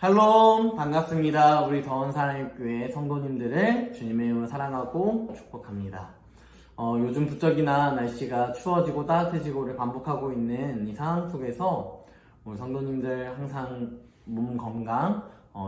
샬롬 반갑습니다. 우리 더원사랑교회 성도님들을 주님의 이름으로 사랑하고 축복합니다. 요즘 부쩍이나 날씨가 추워지고 따뜻해지고를 반복하고 있는 이 상황 속에서 우리 성도님들 항상 몸 건강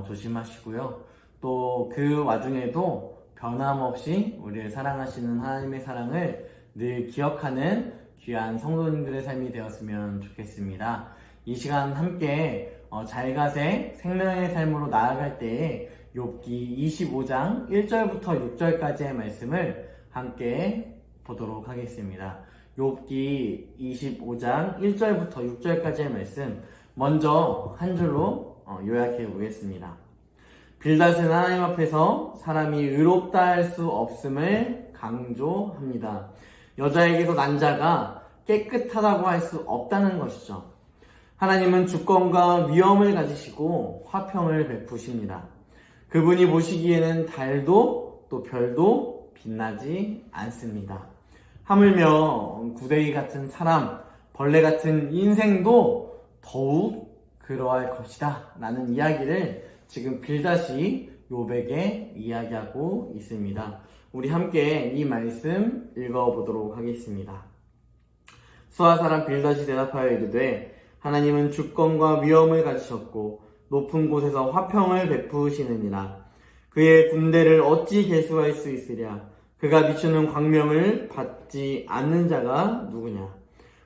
조심하시고요. 또 그 와중에도 변함없이 우리를 사랑하시는 하나님의 사랑을 늘 기억하는 귀한 성도님들의 삶이 되었으면 좋겠습니다. 이 시간 함께 잘가세 생명의 삶으로 나아갈 때에 욥기 25장 1절부터 6절까지의 말씀을 함께 보도록 하겠습니다. 욥기 25장 1절부터 6절까지의 말씀 먼저 한 줄로 요약해 보겠습니다. 빌닷은 하나님 앞에서 사람이 의롭다 할 수 없음을 강조합니다. 여자에게서 난 자가 깨끗하다고 할 수 없다는 것이죠. 하나님은 주권과 위엄을 가지시고 화평을 베푸십니다. 그분이 보시기에는 달도 또 별도 빛나지 않습니다. 하물며 구데기 같은 사람, 벌레 같은 인생도 더욱 그러할 것이다 라는 이야기를 지금 빌닷이 욥에게 이야기하고 있습니다. 우리 함께 이 말씀 읽어보도록 하겠습니다. 수아 사람 빌닷이 대답하여 이르되 하나님은 주권과 위엄을 가지셨고 높은 곳에서 화평을 베푸시느니라. 그의 군대를 어찌 계수할 수 있으랴. 그가 비추는 광명을 받지 않는 자가 누구냐.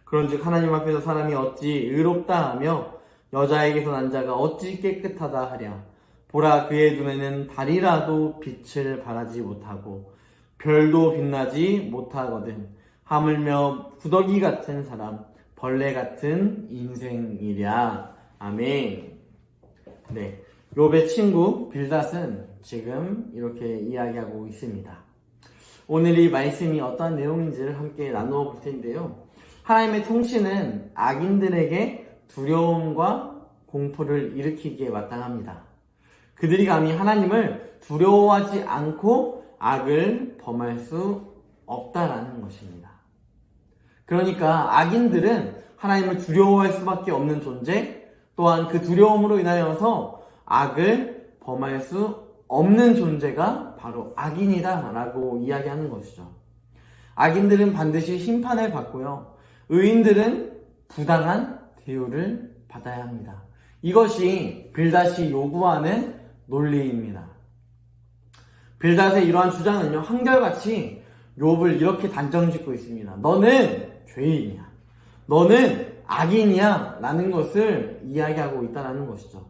그런즉 하나님 앞에서 사람이 어찌 의롭다 하며 여자에게서 난 자가 어찌 깨끗하다 하랴. 보라, 그의 눈에는 달이라도 빛을 발하지 못하고 별도 빛나지 못하거든. 하물며 구더기 같은 사람, 벌레 같은 인생이랴. 아멘. 네, 욥의 친구 빌닷은 지금 이렇게 이야기하고 있습니다. 오늘 이 말씀이 어떤 내용인지를 함께 나누어 볼 텐데요. 하나님의 통치는 악인들에게 두려움과 공포를 일으키기에 마땅합니다. 그들이 감히 하나님을 두려워하지 않고 악을 범할 수 없다라는 것입니다. 그러니까 악인들은 하나님을 두려워할 수밖에 없는 존재, 또한 그 두려움으로 인하여서 악을 범할 수 없는 존재가 바로 악인이다 라고 이야기하는 것이죠. 악인들은 반드시 심판을 받고요. 의인들은 부당한 대우를 받아야 합니다. 이것이 빌닷이 요구하는 논리입니다. 빌닷의 이러한 주장은요, 한결같이 욥을 이렇게 단정짓고 있습니다. 너는 죄인이야. 너는 악인이야. 라는 것을 이야기하고 있다는 것이죠.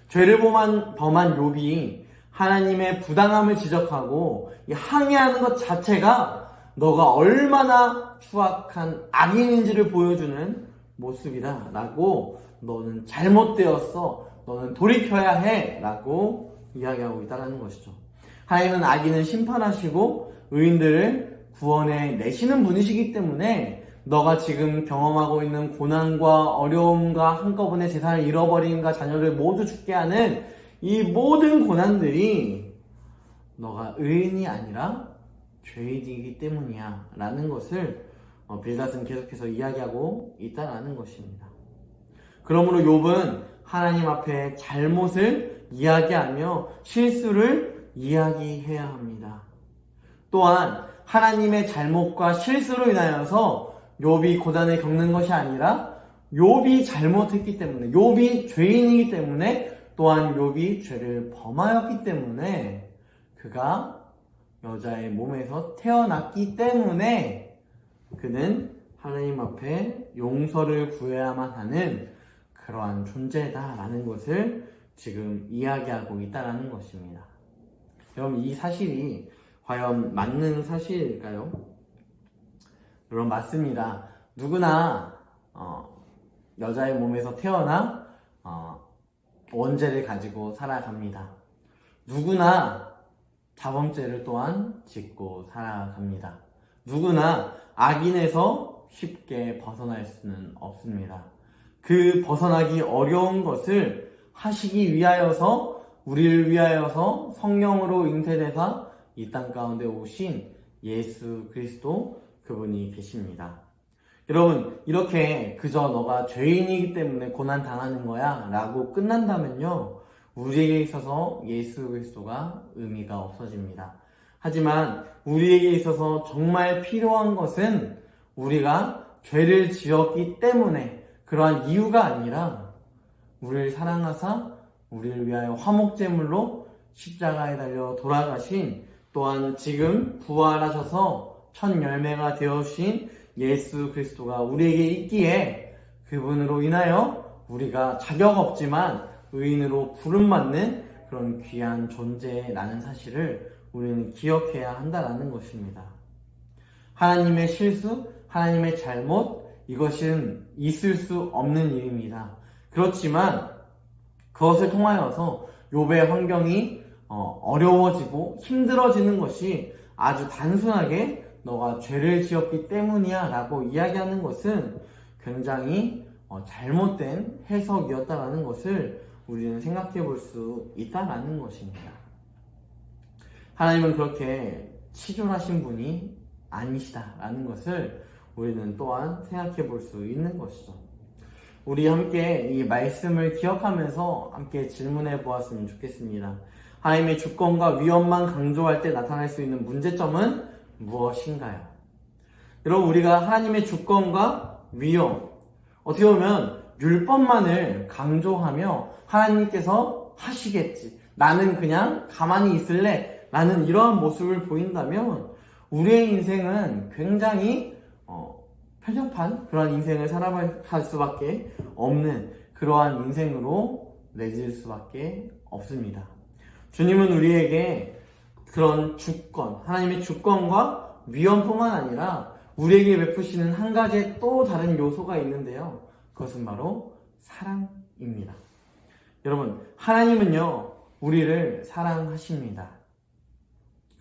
죄를 범한 욥이 하나님의 부당함을 지적하고 항의하는 것 자체가 너가 얼마나 추악한 악인인지를 보여주는 모습이다. 라고 너는 잘못되었어. 너는 돌이켜야 해. 라고 이야기하고 있다는 것이죠. 하나님은 악인을 심판하시고 의인들을 구원해 내시는 분이시기 때문에 너가 지금 경험하고 있는 고난과 어려움과 한꺼번에 재산을 잃어버림과 자녀를 모두 죽게 하는 이 모든 고난들이 너가 의인이 아니라 죄인이기 때문이야 라는 것을 빌닷은 계속해서 이야기하고 있다는 것입니다. 그러므로 욥은 하나님 앞에 잘못을 이야기하며 실수를 이야기해야 합니다. 또한 하나님의 잘못과 실수로 인하여서 욥이 고난을 겪는 것이 아니라 욥이 잘못했기 때문에, 욥이 죄인이기 때문에, 또한 욥이 죄를 범하였기 때문에 그가 여자의 몸에서 태어났기 때문에 그는 하나님 앞에 용서를 구해야만 하는 그러한 존재다라는 것을 지금 이야기하고 있다는 것입니다. 여러분, 이 사실이 과연 맞는 사실일까요? 여러분, 맞습니다. 누구나 여자의 몸에서 태어나 원죄를 가지고 살아갑니다. 누구나 자범죄를 또한 짓고 살아갑니다. 누구나 악인에서 쉽게 벗어날 수는 없습니다. 그 벗어나기 어려운 것을 하시기 위하여서, 우리를 위하여서 성령으로 잉태되사 이 땅 가운데 오신 예수 그리스도 그분이 계십니다. 여러분, 이렇게 그저 너가 죄인이기 때문에 고난 당하는 거야 라고 끝난다면요, 우리에게 있어서 예수 그리스도가 의미가 없어집니다. 하지만 우리에게 있어서 정말 필요한 것은 우리가 죄를 지었기 때문에 그러한 이유가 아니라 우리를 사랑하사 우리를 위하여 화목제물로 십자가에 달려 돌아가신, 또한 지금 부활하셔서 첫 열매가 되어주신 예수 그리스도가 우리에게 있기에 그분으로 인하여 우리가 자격 없지만 의인으로 부름받는 그런 귀한 존재라는 사실을 우리는 기억해야 한다는 것입니다. 하나님의 실수, 하나님의 잘못, 이것은 있을 수 없는 일입니다. 그렇지만 그것을 통하여서 욥의 환경이 어려워지고 힘들어지는 것이 아주 단순하게 너가 죄를 지었기 때문이야 라고 이야기하는 것은 굉장히 잘못된 해석이었다는 것을 우리는 생각해 볼 수 있다는 것입니다. 하나님은 그렇게 치졸하신 분이 아니시다라는 것을 우리는 또한 생각해 볼 수 있는 것이죠. 우리 함께 이 말씀을 기억하면서 함께 질문해 보았으면 좋겠습니다. 하나님의 주권과 위엄만 강조할 때 나타날 수 있는 문제점은 무엇인가요? 여러분, 우리가 하나님의 주권과 위엄, 어떻게 보면 율법만을 강조하며 하나님께서 하시겠지, 나는 그냥 가만히 있을래 라는 이러한 모습을 보인다면 우리의 인생은 굉장히 편협한 그러한 인생을 살아갈 수밖에 없는 그러한 인생으로 내질 수밖에 없습니다. 주님은 우리에게 그런 주권, 하나님의 주권과 위엄뿐만 아니라 우리에게 베푸시는 한 가지의 또 다른 요소가 있는데요. 그것은 바로 사랑입니다. 여러분, 하나님은요, 우리를 사랑하십니다.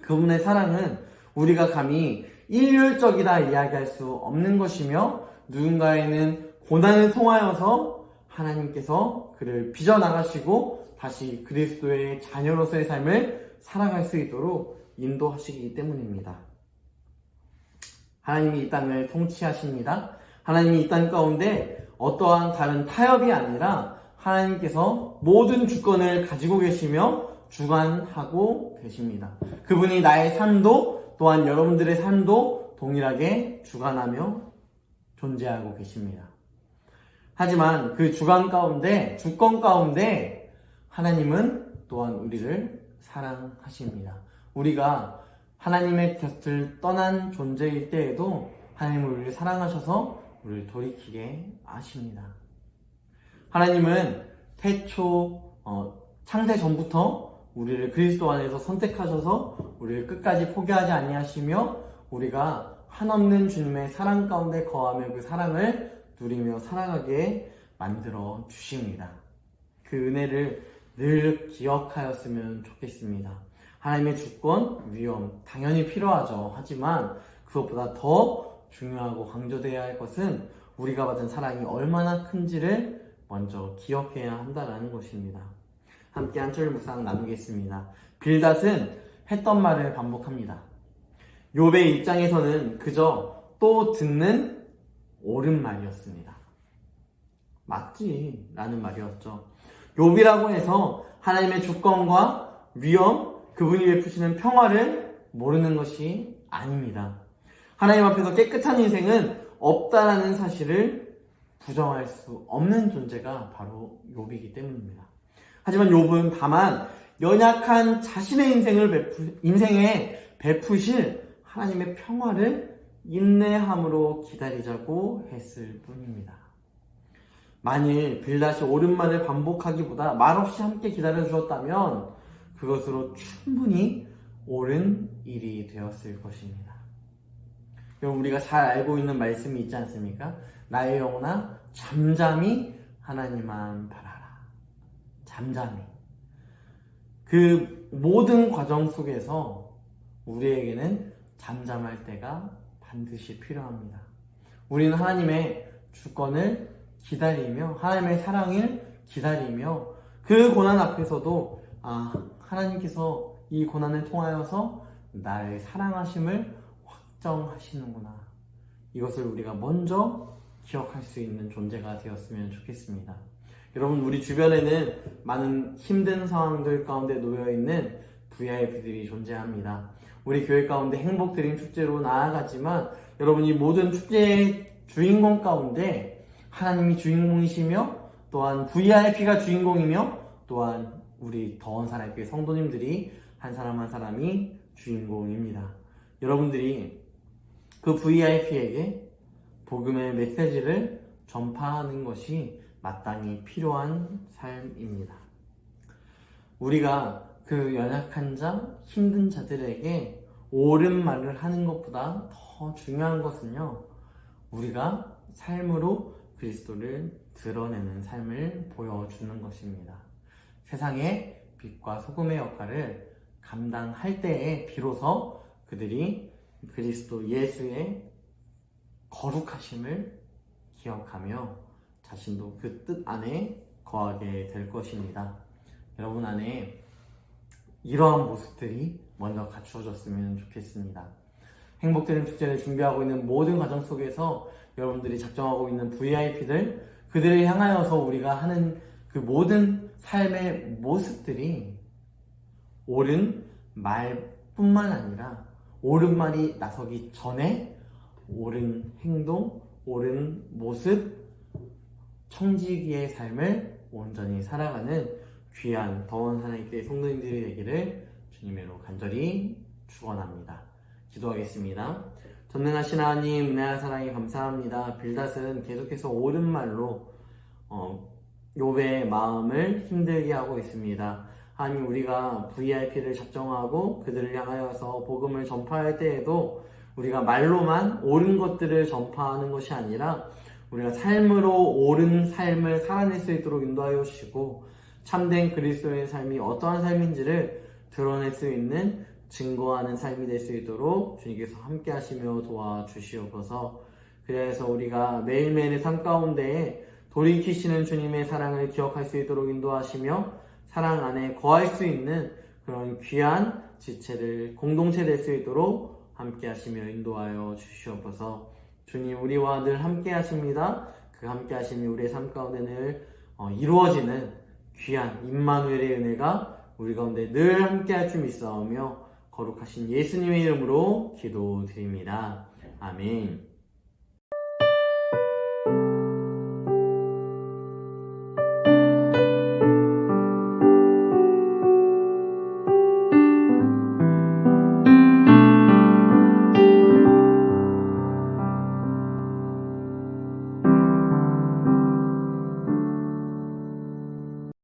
그분의 사랑은 우리가 감히 일률적이다 이야기할 수 없는 것이며, 누군가에는 고난을 통하여서 하나님께서 그를 빚어나가시고 다시 그리스도의 자녀로서의 삶을 살아갈 수 있도록 인도하시기 때문입니다. 하나님이 이 땅을 통치하십니다. 하나님이 이 땅 가운데 어떠한 다른 타협이 아니라 하나님께서 모든 주권을 가지고 계시며 주관하고 계십니다. 그분이 나의 삶도 또한 여러분들의 삶도 동일하게 주관하며 존재하고 계십니다. 하지만 그 주권 가운데 하나님은 또한 우리를 사랑하십니다. 우리가 하나님의 곁을 떠난 존재일 때에도 하나님은 우리를 사랑하셔서 우리를 돌이키게 하십니다. 하나님은 태초 창세 전부터 우리를 그리스도 안에서 선택하셔서 우리를 끝까지 포기하지 아니하시며 우리가 한없는 주님의 사랑 가운데 거하며 그 사랑을 누리며 살아가게 만들어 주십니다. 그 은혜를 늘 기억하였으면 좋겠습니다. 하나님의 주권, 위엄 당연히 필요하죠. 하지만 그것보다 더 중요하고 강조되어야 할 것은 우리가 받은 사랑이 얼마나 큰지를 먼저 기억해야 한다는 것입니다. 함께 한 절 묵상 나누겠습니다. 빌닷은 했던 말을 반복합니다. 욥의 입장에서는 그저 또 듣는 옳은 말이었습니다. 맞지? 라는 말이었죠. 욥이라고 해서 하나님의 주권과 위엄, 그분이 베푸시는 평화를 모르는 것이 아닙니다. 하나님 앞에서 깨끗한 인생은 없다라는 사실을 부정할 수 없는 존재가 바로 욥이기 때문입니다. 하지만 욥은 다만 연약한 자신의 인생에 베푸실 하나님의 평화를 인내함으로 기다리자고 했을 뿐입니다. 만일 빌닷이 옳은 말을 반복하기보다 말없이 함께 기다려주었다면 그것으로 충분히 옳은 일이 되었을 것입니다. 그럼 우리가 잘 알고 있는 말씀이 있지 않습니까? 나의 영혼아 잠잠히 하나님만 바라라. 잠잠히. 그 모든 과정 속에서 우리에게는 잠잠할 때가 반드시 필요합니다. 우리는 하나님의 주권을 기다리며 하나님의 사랑을 기다리며 그 고난 앞에서도 하나님께서 이 고난을 통하여서 나를 사랑하심을 확정하시는구나. 이것을 우리가 먼저 기억할 수 있는 존재가 되었으면 좋겠습니다. 여러분, 우리 주변에는 많은 힘든 상황들 가운데 놓여있는 VIP들이 존재합니다. 우리 교회 가운데 행복드림 축제로 나아가지만 여러분, 이 모든 축제의 주인공 가운데 하나님이 주인공이시며 또한 VIP가 주인공이며 또한 우리 더원사랑교회 성도님들이 한 사람 한 사람이 주인공입니다. 여러분들이 그 VIP에게 복음의 메시지를 전파하는 것이 마땅히 필요한 삶입니다. 우리가 그 연약한 자, 힘든 자들에게 옳은 말을 하는 것보다 더 중요한 것은요, 우리가 삶으로 그리스도를 드러내는 삶을 보여주는 것입니다. 세상의 빛과 소금의 역할을 감당할 때에 비로소 그들이 그리스도 예수의 거룩하심을 기억하며 자신도 그 뜻 안에 거하게 될 것입니다. 여러분 안에 이러한 모습들이 먼저 갖추어졌으면 좋겠습니다. 행복드림 축제를 준비하고 있는 모든 과정 속에서 여러분들이 작정하고 있는 VIP들, 그들을 향하여서 우리가 하는 그 모든 삶의 모습들이 옳은 말뿐만 아니라 옳은 말이 나서기 전에 옳은 행동, 옳은 모습, 청지기의 삶을 온전히 살아가는 귀한 더원 하나님께 성도님들이 되기를 주님으로 간절히 축원합니다. 기도하겠습니다. 전능하신 하나님, 은혜와 사랑에 감사합니다. 빌닷은 계속해서 옳은 말로 욥의 마음을 힘들게 하고 있습니다. 하나님, 우리가 VIP를 작정하고 그들을 향하여서 복음을 전파할 때에도 우리가 말로만 옳은 것들을 전파하는 것이 아니라 우리가 삶으로 옳은 삶을 살아낼 수 있도록 인도하여 주시고 참된 그리스도의 삶이 어떠한 삶인지를 드러낼 수 있는 증거하는 삶이 될 수 있도록 주님께서 함께 하시며 도와주시옵소서. 그래서 우리가 매일매일의 삶 가운데에 돌이키시는 주님의 사랑을 기억할 수 있도록 인도하시며 사랑 안에 거할 수 있는 그런 귀한 지체들, 공동체 될 수 있도록 함께 하시며 인도하여 주시옵소서. 주님, 우리와 늘 함께 하십니다. 그 함께 하심이 우리의 삶 가운데 늘 이루어지는 귀한 임마누엘의 은혜가 우리 가운데 늘 함께 할 줄 믿사오며 거룩하신 예수님의 이름으로 기도드립니다. 아멘.